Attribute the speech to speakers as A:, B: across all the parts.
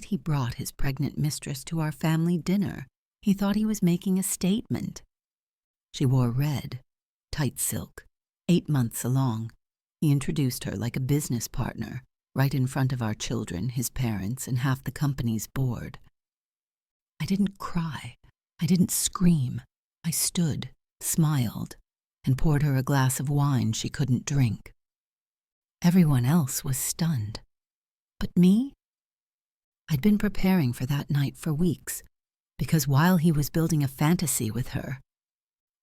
A: had he brought his pregnant mistress to our family dinner? He thought he was making a statement. She wore red, tight silk, 8 months along. He introduced her like a business partner, right in front of our children, his parents, and half the company's board. I didn't cry. I didn't scream. I stood, smiled, and poured her a glass of wine she couldn't drink. Everyone else was stunned. But me? I'd been preparing for that night for weeks, because while he was building a fantasy with her,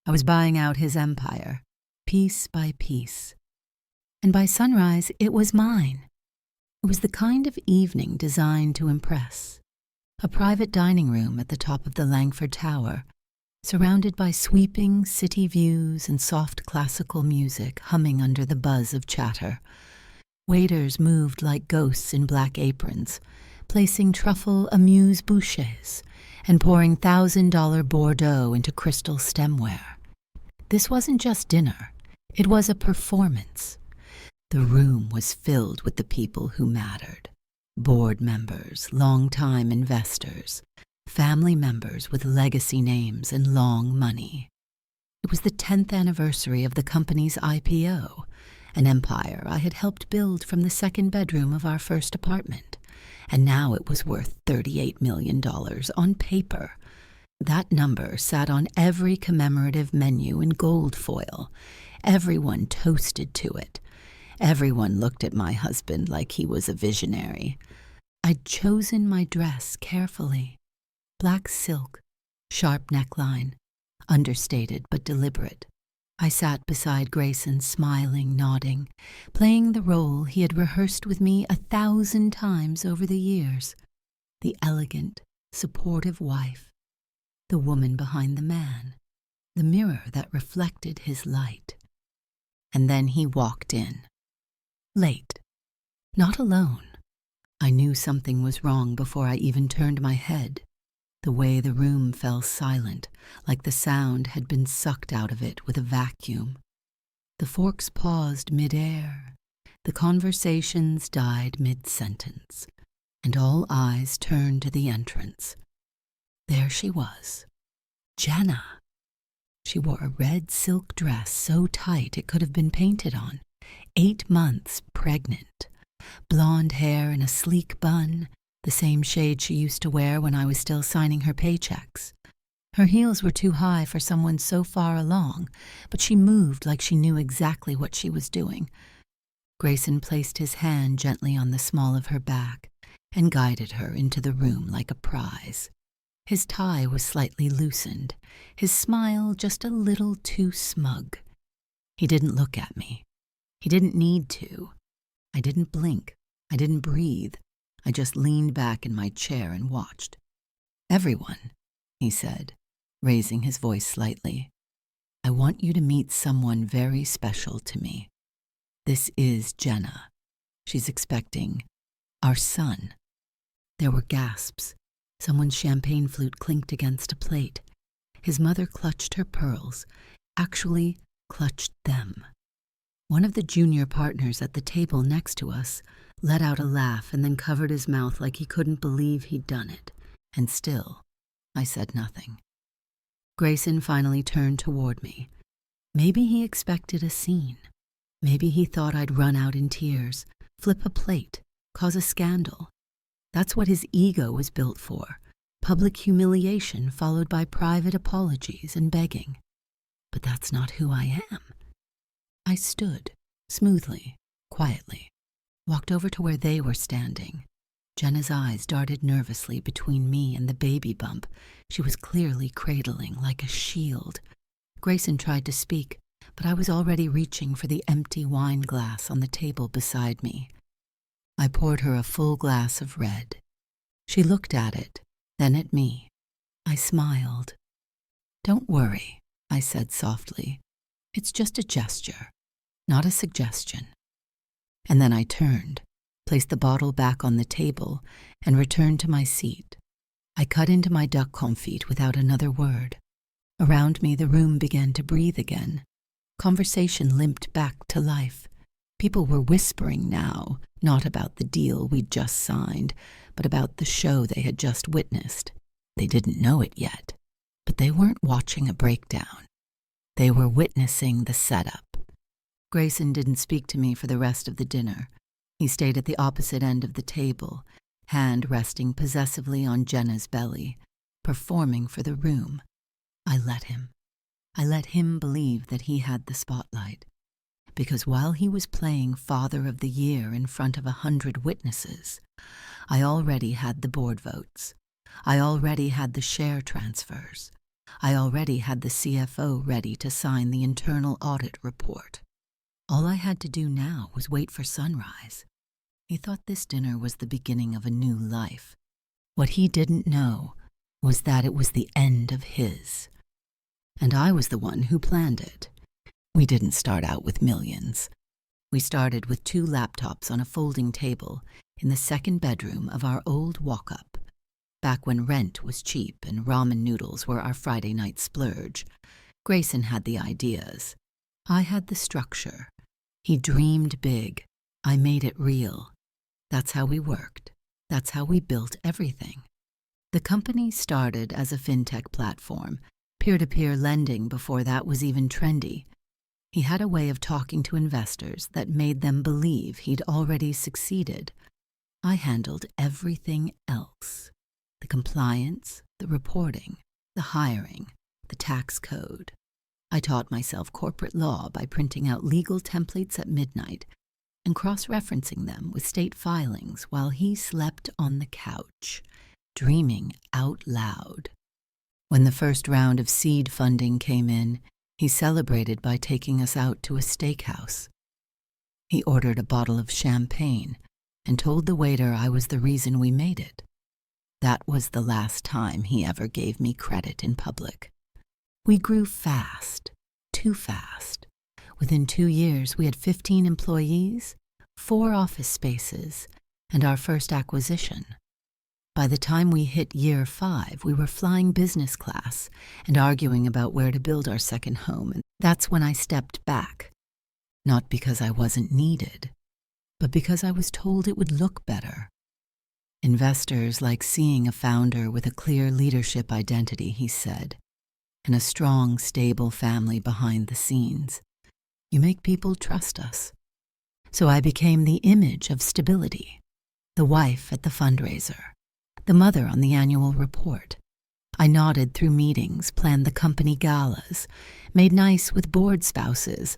A: I was buying out his empire, piece by piece. And by sunrise, it was mine. It was the kind of evening designed to impress. A private dining room at the top of the Langford Tower, surrounded by sweeping city views and soft classical music humming under the buzz of chatter. Waiters moved like ghosts in black aprons, placing truffle amuse-bouches and pouring $1,000 Bordeaux into crystal stemware. This wasn't just dinner. It was a performance. The room was filled with the people who mattered. Board members, long-time investors, family members with legacy names and long money. It was the 10th anniversary of the company's IPO, an empire I had helped build from the second bedroom of our first apartment, and now it was worth $38 million on paper. That number sat on every commemorative menu in gold foil. Everyone toasted to it. Everyone looked at my husband like he was a visionary. I'd chosen my dress carefully. Black silk, sharp neckline, understated but deliberate. I sat beside Grayson, smiling, nodding, playing the role he had rehearsed with me 1,000 times over the years. The elegant, supportive wife, the woman behind the man, the mirror that reflected his light. And then he walked in. Late. Not alone. I knew something was wrong before I even turned my head. The way the room fell silent, like the sound had been sucked out of it with a vacuum. The forks paused mid-air. The conversations died mid-sentence, and all eyes turned to the entrance. There she was, Jenna. She wore a red silk dress so tight it could have been painted on, 8 months pregnant, blonde hair in a sleek bun, the same shade she used to wear when I was still signing her paychecks. Her heels were too high for someone so far along, but she moved like she knew exactly what she was doing. Grayson placed his hand gently on the small of her back and guided her into the room like a prize. His tie was slightly loosened, his smile just a little too smug. He didn't look at me. He didn't need to. I didn't blink. I didn't breathe. I just leaned back in my chair and watched. "Everyone," he said, raising his voice slightly, "I want you to meet someone very special to me. This is Jenna. She's expecting our son." There were gasps. Someone's champagne flute clinked against a plate. His mother clutched her pearls, actually clutched them. One of the junior partners at the table next to us let out a laugh and then covered his mouth like he couldn't believe he'd done it. And still, I said nothing. Grayson finally turned toward me. Maybe he expected a scene. Maybe he thought I'd run out in tears, flip a plate, cause a scandal. That's what his ego was built for. Public humiliation followed by private apologies and begging. But that's not who I am. I stood, smoothly, quietly, walked over to where they were standing. Jenna's eyes darted nervously between me and the baby bump she was clearly cradling like a shield. Grayson tried to speak, but I was already reaching for the empty wine glass on the table beside me. I poured her a full glass of red. She looked at it, then at me. I smiled. "Don't worry," I said softly. "It's just a gesture, not a suggestion." And then I turned, placed the bottle back on the table, and returned to my seat. I cut into my duck confit without another word. Around me, the room began to breathe again. Conversation limped back to life. People were whispering now, not about the deal we'd just signed, but about the show they had just witnessed. They didn't know it yet, but they weren't watching a breakdown. They were witnessing the setup. Grayson didn't speak to me for the rest of the dinner. He stayed at the opposite end of the table, hand resting possessively on Jenna's belly, performing for the room. I let him. I let him believe that he had the spotlight, because while he was playing Father of the Year in front of 100 witnesses, I already had the board votes. I already had the share transfers. I already had the CFO ready to sign the internal audit report. All I had to do now was wait for sunrise. He thought this dinner was the beginning of a new life. What he didn't know was that it was the end of his. And I was the one who planned it. We didn't start out with millions. We started with 2 laptops on a folding table in the second bedroom of our old walk-up, back when rent was cheap and ramen noodles were our Friday night splurge. Grayson had the ideas. I had the structure. He dreamed big. I made it real. That's how we worked. That's how we built everything. The company started as a fintech platform, peer-to-peer lending before that was even trendy. He had a way of talking to investors that made them believe he'd already succeeded. I handled everything else. The compliance, the reporting, the hiring, the tax code. I taught myself corporate law by printing out legal templates at midnight and cross-referencing them with state filings while he slept on the couch, dreaming out loud. When the first round of seed funding came in, he celebrated by taking us out to a steakhouse. He ordered a bottle of champagne and told the waiter I was the reason we made it. That was the last time he ever gave me credit in public. We grew fast, too fast. Within 2 years, we had 15 employees, 4 office spaces, and our first acquisition. By the time we hit year 5, we were flying business class and arguing about where to build our second home, and that's when I stepped back. Not because I wasn't needed, but because I was told it would look better. Investors like seeing a founder with a clear leadership identity, he said, and a strong, stable family behind the scenes. You make people trust us. So I became the image of stability, the wife at the fundraiser, the mother on the annual report. I nodded through meetings, planned the company galas, made nice with board spouses.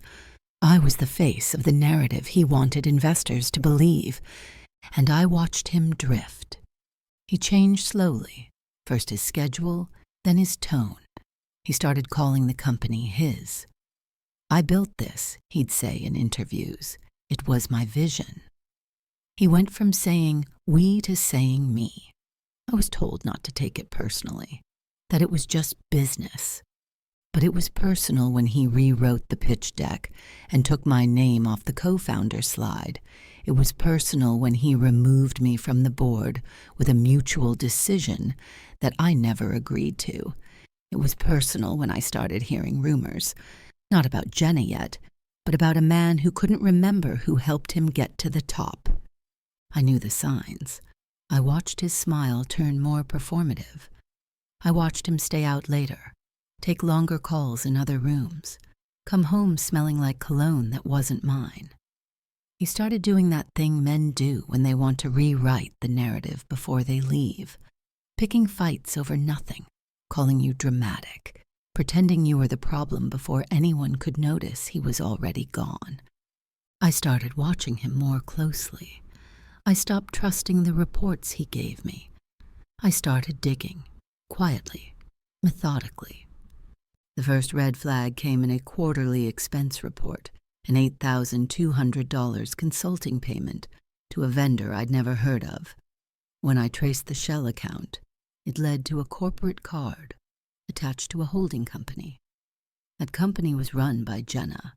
A: I was the face of the narrative he wanted investors to believe, and I watched him drift. He changed slowly, first his schedule, then his tone. He started calling the company his. I built this, he'd say in interviews. It was my vision. He went from saying we to saying me. I was told not to take it personally, that it was just business. But it was personal when he rewrote the pitch deck and took my name off the co-founder slide. It was personal when he removed me from the board with a mutual decision that I never agreed to. It was personal when I started hearing rumors, not about Jenna yet, but about a man who couldn't remember who helped him get to the top. I knew the signs. I watched his smile turn more performative. I watched him stay out later, take longer calls in other rooms, come home smelling like cologne that wasn't mine. He started doing that thing men do when they want to rewrite the narrative before they leave, picking fights over nothing, calling you dramatic, pretending you were the problem before anyone could notice he was already gone. I started watching him more closely. I stopped trusting the reports he gave me. I started digging, quietly, methodically. The first red flag came in a quarterly expense report, an $8,200 consulting payment to a vendor I'd never heard of. When I traced the shell account, it led to a corporate card attached to a holding company. That company was run by Jenna.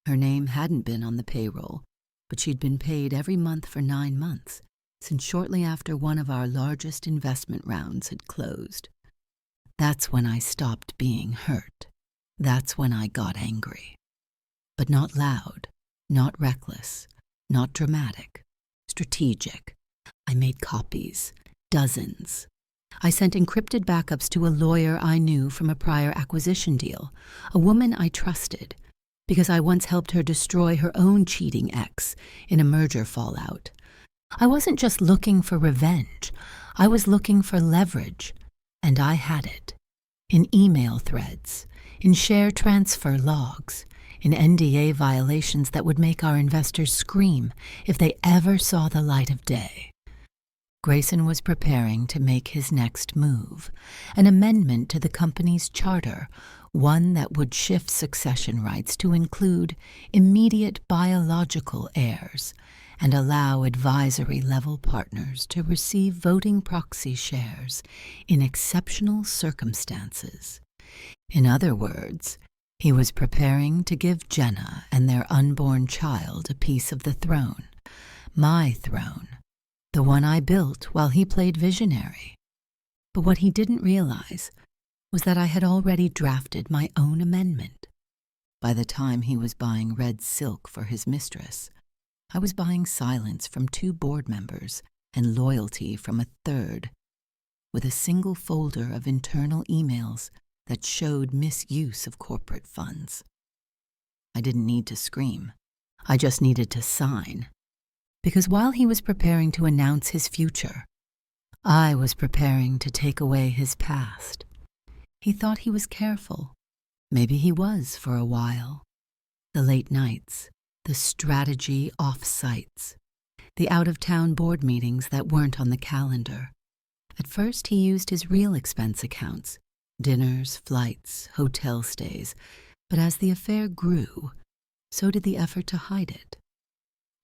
A: Her name hadn't been on the payroll, but she'd been paid every month for 9 months, since shortly after one of our largest investment rounds had closed. That's when I stopped being hurt. That's when I got angry. But not loud, not reckless, not dramatic, strategic. I made copies, dozens. I sent encrypted backups to a lawyer I knew from a prior acquisition deal, a woman I trusted, because I once helped her destroy her own cheating ex in a merger fallout. I wasn't just looking for revenge. I was looking for leverage, and I had it. In email threads, in share transfer logs, in NDA violations that would make our investors scream if they ever saw the light of day. Grayson was preparing to make his next move, an amendment to the company's charter, one that would shift succession rights to include immediate biological heirs and allow advisory-level partners to receive voting proxy shares in exceptional circumstances. In other words, he was preparing to give Jenna and their unborn child a piece of the throne, my throne, the one I built while he played visionary. But what he didn't realize was that I had already drafted my own amendment. By the time he was buying red silk for his mistress, I was buying silence from 2 board members and loyalty from a third, with a single folder of internal emails that showed misuse of corporate funds. I didn't need to scream. I just needed to sign. Because while he was preparing to announce his future, I was preparing to take away his past. He thought he was careful. Maybe he was for a while. The late nights, the strategy off-sites, the out-of-town board meetings that weren't on the calendar. At first, he used his real expense accounts, dinners, flights, hotel stays, but as the affair grew, so did the effort to hide it.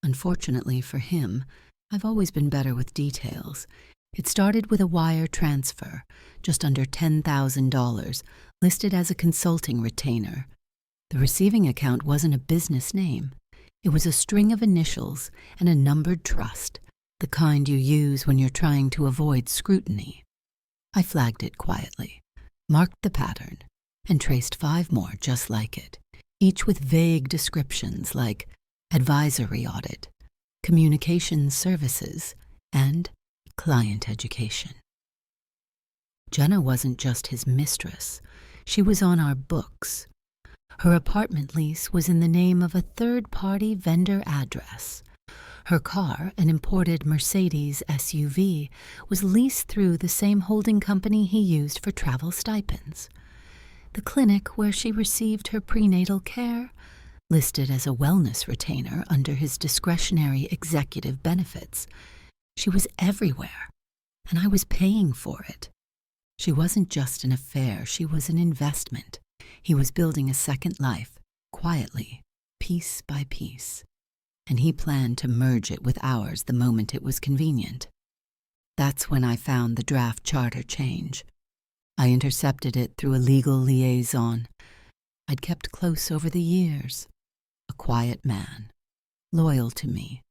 A: Unfortunately for him, I've always been better with details. It started with a wire transfer, just under $10,000, listed as a consulting retainer. The receiving account wasn't a business name. It was a string of initials and a numbered trust, the kind you use when you're trying to avoid scrutiny. I flagged it quietly, marked the pattern, and traced 5 more just like it, each with vague descriptions like advisory audit, communications services, and client education. Jenna wasn't just his mistress. She was on our books. Her apartment lease was in the name of a third-party vendor address. Her car, an imported Mercedes SUV, was leased through the same holding company he used for travel stipends. The clinic where she received her prenatal care, listed as a wellness retainer under his discretionary executive benefits. She was everywhere, and I was paying for it. She wasn't just an affair, she was an investment. He was building a second life, quietly, piece by piece, and he planned to merge it with ours the moment it was convenient. That's when I found the draft charter change. I intercepted it through a legal liaison I'd kept close over the years. A quiet man, loyal to me,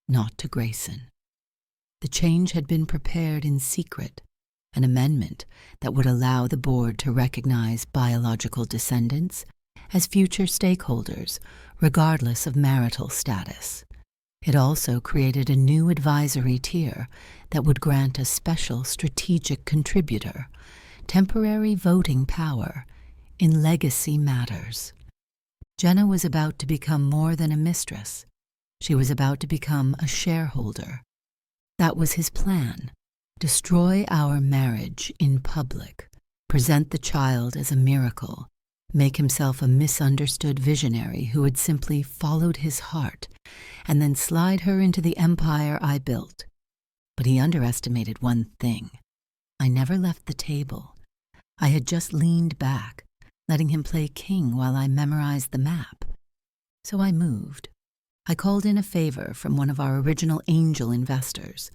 A: not to Grayson. The change had been prepared in secret, an amendment that would allow the board to recognize biological descendants as future stakeholders, regardless of marital status. It also created a new advisory tier that would grant a special strategic contributor temporary voting power in legacy matters. Jenna was about to become more than a mistress. She was about to become a shareholder. That was his plan. Destroy our marriage in public, present the child as a miracle, make himself a misunderstood visionary who had simply followed his heart, and then slide her into the empire I built. But he underestimated one thing. I never left the table. I had just leaned back, letting him play king while I memorized the map. So I moved. I called in a favor from one of our original angel investors,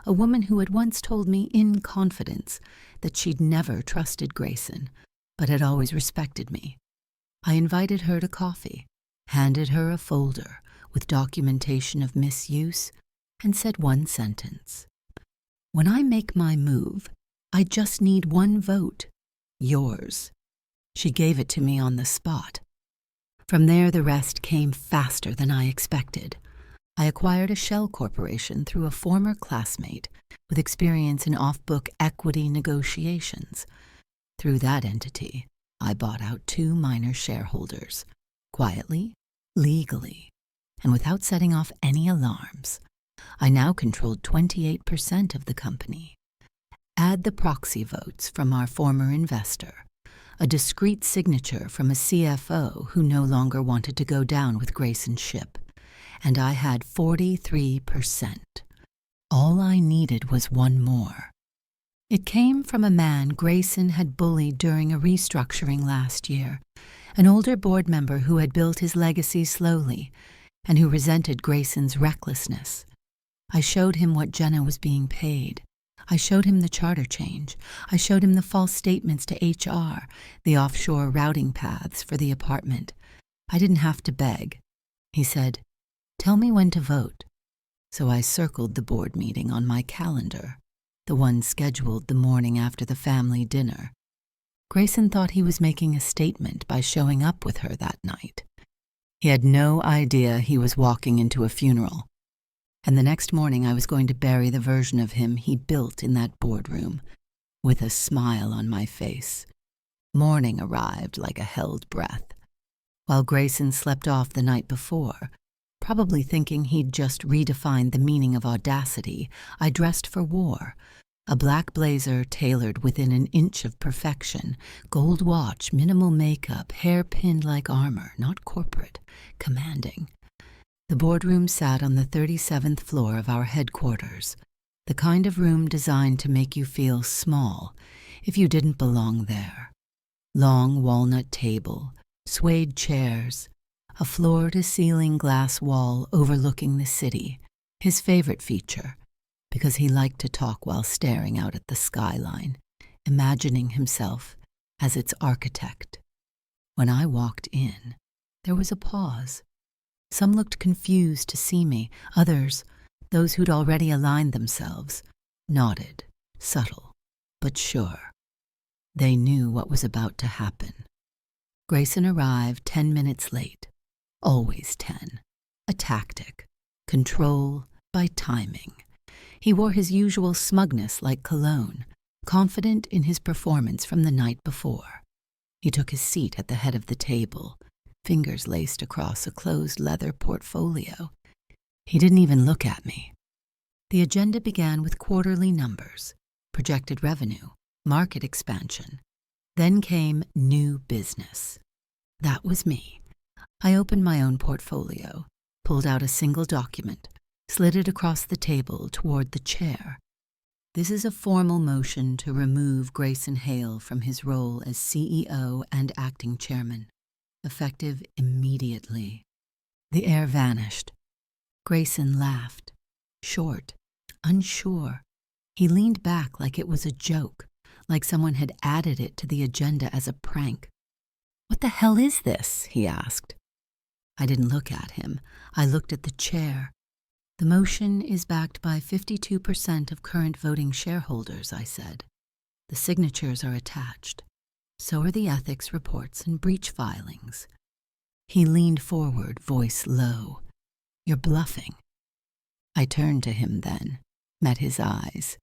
A: a woman who had once told me in confidence that she'd never trusted Grayson, but had always respected me. I invited her to coffee, handed her a folder with documentation of misuse, and said one sentence. When I make my move, I just need one vote. Yours. She gave it to me on the spot. From there, the rest came faster than I expected. I acquired a shell corporation through a former classmate with experience in off-book equity negotiations. Through that entity, I bought out 2 minor shareholders, quietly, legally, and without setting off any alarms. I now controlled 28% of the company. Add the proxy votes from our former investor, a discreet signature from a CFO who no longer wanted to go down with Grayson's ship, and I had 43%. All I needed was one more. It came from a man Grayson had bullied during a restructuring last year, an older board member who had built his legacy slowly and who resented Grayson's recklessness. I showed him what Jenna was being paid. I showed him the charter change. I showed him the false statements to HR, the offshore routing paths for the apartment. I didn't have to beg. He said, "Tell me when to vote." So I circled the board meeting on my calendar, the one scheduled the morning after the family dinner. Grayson thought he was making a statement by showing up with her that night. He had no idea he was walking into a funeral. And the next morning I was going to bury the version of him he built in that boardroom, with a smile on my face. Morning arrived like a held breath. While Grayson slept off the night before, probably thinking he'd just redefined the meaning of audacity, I dressed for war. A black blazer tailored within an inch of perfection, gold watch, minimal makeup, hair pinned like armor, not corporate, commanding. The boardroom sat on the 37th floor of our headquarters, the kind of room designed to make you feel small if you didn't belong there. Long walnut table, suede chairs, a floor-to-ceiling glass wall overlooking the city, his favorite feature, because he liked to talk while staring out at the skyline, imagining himself as its architect. When I walked in, there was a pause. Some looked confused to see me. Others, those who'd already aligned themselves, nodded, subtle, but sure. They knew what was about to happen. Grayson arrived 10 minutes late. Always 10. A tactic. Control by timing. He wore his usual smugness like cologne, confident in his performance from the night before. He took his seat at the head of the table, fingers laced across a closed leather portfolio. He didn't even look at me. The agenda began with quarterly numbers, projected revenue, market expansion. Then came new business. That was me. I opened my own portfolio, pulled out a single document, slid it across the table toward the chair. This is a formal motion to remove Grayson Hale from his role as CEO and acting chairman, effective immediately. The air vanished. Grayson laughed, short, unsure. He leaned back like it was a joke, like someone had added it to the agenda as a prank. "What the hell is this?" he asked. I didn't look at him. I looked at the chair. "The motion is backed by 52% of current voting shareholders," I said. "The signatures are attached. So are the ethics reports and breach filings." He leaned forward, voice low. "You're bluffing." I turned to him then, met his eyes.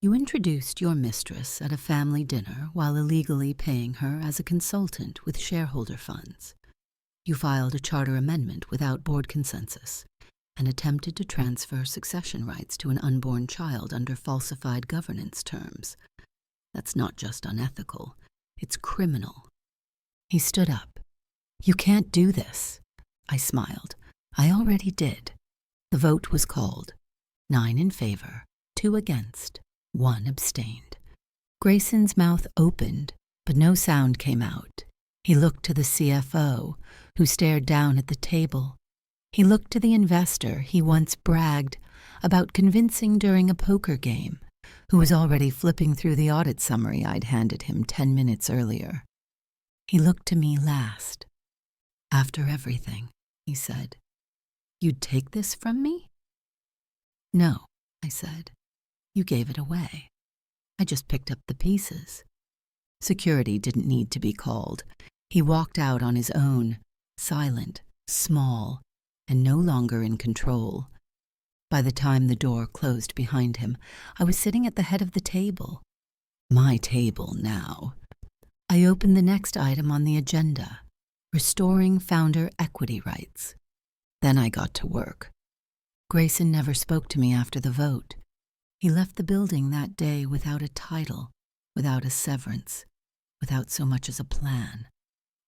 A: "You introduced your mistress at a family dinner while illegally paying her as a consultant with shareholder funds. You filed a charter amendment without board consensus and attempted to transfer succession rights to an unborn child under falsified governance terms. That's not just unethical. It's criminal." He stood up. "You can't do this." I smiled. I already did. The vote was called. 9 in favor, 2 against, 1 abstained. Grayson's mouth opened, but no sound came out. He looked to the CFO, who stared down at the table. He looked to the investor he once bragged about convincing during a poker game, who was already flipping through the audit summary I'd handed him 10 minutes earlier. He looked to me last. "After everything," he said, "you'd take this from me?" "No," I said. "You gave it away. I just picked up the pieces." Security didn't need to be called. He walked out on his own, silent, small, and no longer in control. By the time the door closed behind him, I was sitting at the head of the table. My table now. I opened the next item on the agenda, restoring founder equity rights. Then I got to work. Grayson never spoke to me after the vote. He left the building that day without a title, without a severance, without so much as a plan.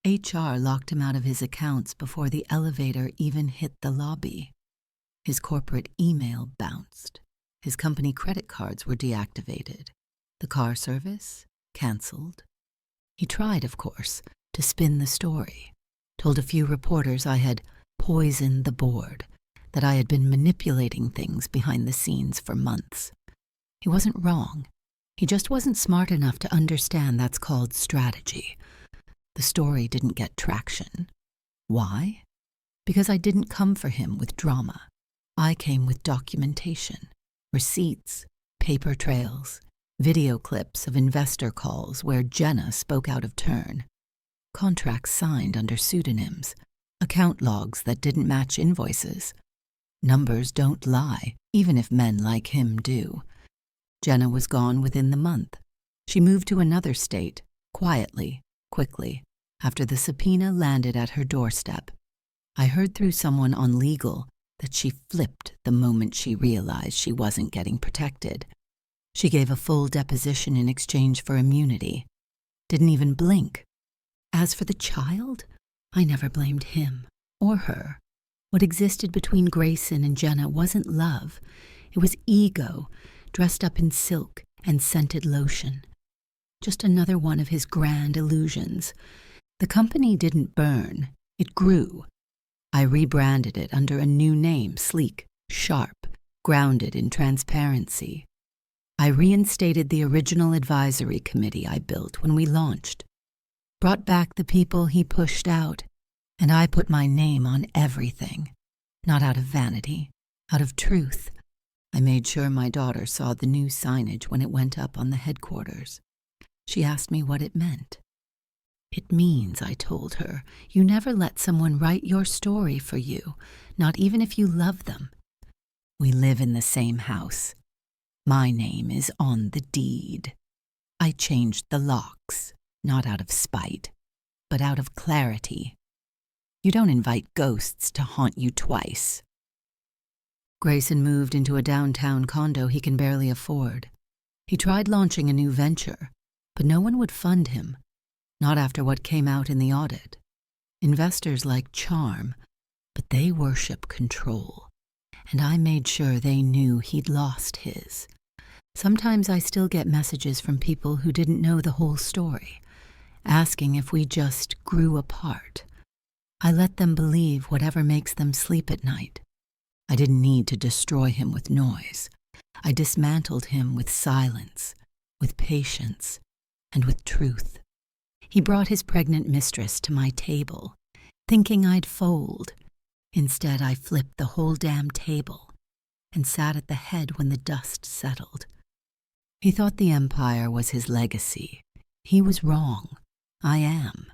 A: HR locked him out of his accounts before the elevator even hit the lobby. His corporate email bounced. His company credit cards were deactivated. The car service canceled. He tried, of course, to spin the story, told a few reporters I had poisoned the board, that I had been manipulating things behind the scenes for months. He wasn't wrong. He just wasn't smart enough to understand that's called strategy. The story didn't get traction. Why? Because I didn't come for him with drama. I came with documentation, receipts, paper trails, video clips of investor calls where Jenna spoke out of turn, contracts signed under pseudonyms, account logs that didn't match invoices. Numbers don't lie, even if men like him do. Jenna was gone within the month. She moved to another state, quietly, quickly, after the subpoena landed at her doorstep. I heard through someone on legal that she flipped the moment she realized she wasn't getting protected. She gave a full deposition in exchange for immunity. Didn't even blink. As for the child, I never blamed him or her. What existed between Grayson and Jenna wasn't love. It was ego, dressed up in silk and scented lotion. Just another one of his grand illusions. The company didn't burn. It grew. I rebranded it under a new name, sleek, sharp, grounded in transparency. I reinstated the original advisory committee I built when we launched, brought back the people he pushed out, and I put my name on everything, not out of vanity, out of truth. I made sure my daughter saw the new signage when it went up on the headquarters. She asked me what it meant. It means, I told her, you never let someone write your story for you, not even if you love them. We live in the same house. My name is on the deed. I changed the locks, not out of spite, but out of clarity. You don't invite ghosts to haunt you twice. Grayson moved into a downtown condo he can barely afford. He tried launching a new venture, but no one would fund him, not after what came out in the audit. Investors like charm, but they worship control, and I made sure they knew he'd lost his. Sometimes I still get messages from people who didn't know the whole story, asking if we just grew apart. I let them believe whatever makes them sleep at night. I didn't need to destroy him with noise. I dismantled him with silence, with patience, and with truth. He brought his pregnant mistress to my table, thinking I'd fold. Instead, I flipped the whole damn table and sat at the head when the dust settled. He thought the empire was his legacy. He was wrong. I am.